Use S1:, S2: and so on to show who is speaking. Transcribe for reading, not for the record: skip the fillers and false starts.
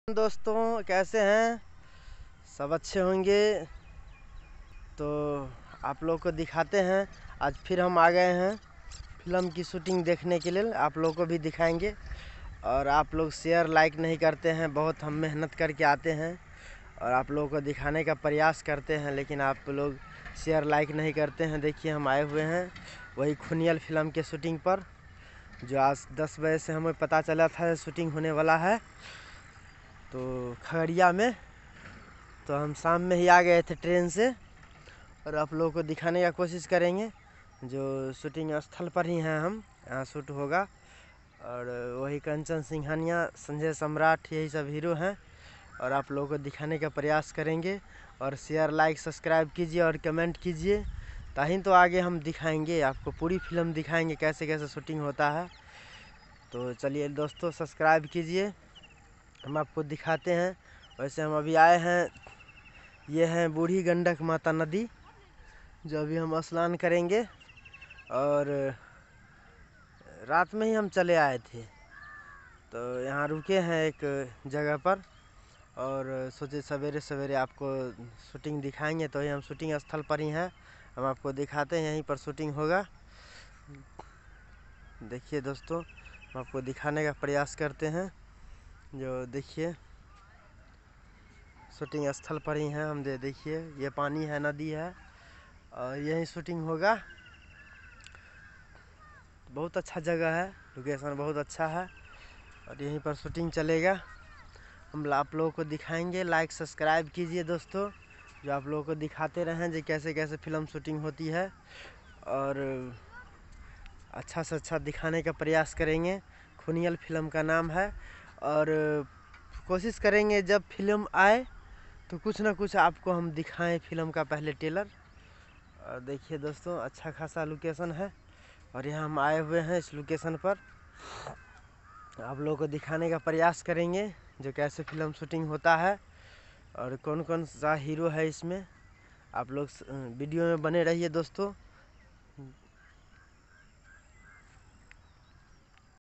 S1: दोस्तों कैसे हैं? सब अच्छे होंगे। तो आप लोग को दिखाते हैं। आज फिर हम आ गए हैं फिल्म की शूटिंग देखने के लिए। आप लोग को भी दिखाएंगे। और आप लोग शेयर लाइक नहीं करते हैं। बहुत हम मेहनत करके आते हैं और आप लोगों को दिखाने का प्रयास करते हैं, लेकिन आप लोग शेयर लाइक नहीं करते हैं। देखिए हम आए हुए हैं वही खूनियल फिल्म के शूटिंग पर, जो आज 10 बजे से हमें पता चला था शूटिंग होने वाला है तो खगड़िया में। तो हम शाम में ही आ गए थे ट्रेन से और आप लोगों को दिखाने का कोशिश करेंगे। जो शूटिंग स्थल पर ही हैं हम, यहाँ शूट होगा। और वही कंचन सिंघानिया, संजय सम्राट, यही सब हीरो हैं और आप लोगों को दिखाने का प्रयास करेंगे। और शेयर लाइक सब्सक्राइब कीजिए और कमेंट कीजिए, ताही तो आगे हम दिखाएंगे आपको, पूरी फिल्म दिखाएंगे कैसे कैसे शूटिंग होता है। तो चलिए दोस्तों सब्सक्राइब कीजिए, हम आपको दिखाते हैं। वैसे हम अभी आए हैं, ये है बूढ़ी गंडक माता नदी, जो अभी हम स्नान करेंगे। और रात में ही हम चले आए थे, तो यहाँ रुके हैं एक जगह पर और सोचे सवेरे सवेरे आपको शूटिंग दिखाएंगे। तो हम शूटिंग स्थल पर ही हैं, हम आपको दिखाते हैं, यहीं पर शूटिंग होगा। देखिए दोस्तों, हम आपको दिखाने का प्रयास करते हैं। जो देखिए शूटिंग स्थल पर ही हैं हम। देखिए ये पानी है, नदी है और यहीं शूटिंग होगा। बहुत अच्छा जगह है, लोकेशन बहुत अच्छा है और यहीं पर शूटिंग चलेगा। हम आप लोगों को दिखाएंगे। लाइक सब्सक्राइब कीजिए दोस्तों, जो आप लोगों को दिखाते रहें जो कैसे कैसे फिल्म शूटिंग होती है और अच्छा से अच्छा दिखाने का प्रयास करेंगे। खूनियल फिल्म का नाम है और कोशिश करेंगे जब फिल्म आए तो कुछ ना कुछ आपको हम दिखाएं फिल्म का पहले ट्रेलर। और देखिए दोस्तों अच्छा खासा लोकेशन है और यहाँ हम आए हुए हैं इस लोकेशन पर, आप लोगों को दिखाने का प्रयास करेंगे जो कैसे फिल्म शूटिंग होता है और कौन कौन सा हीरो है इसमें। आप लोग वीडियो में बने रहिए दोस्तों।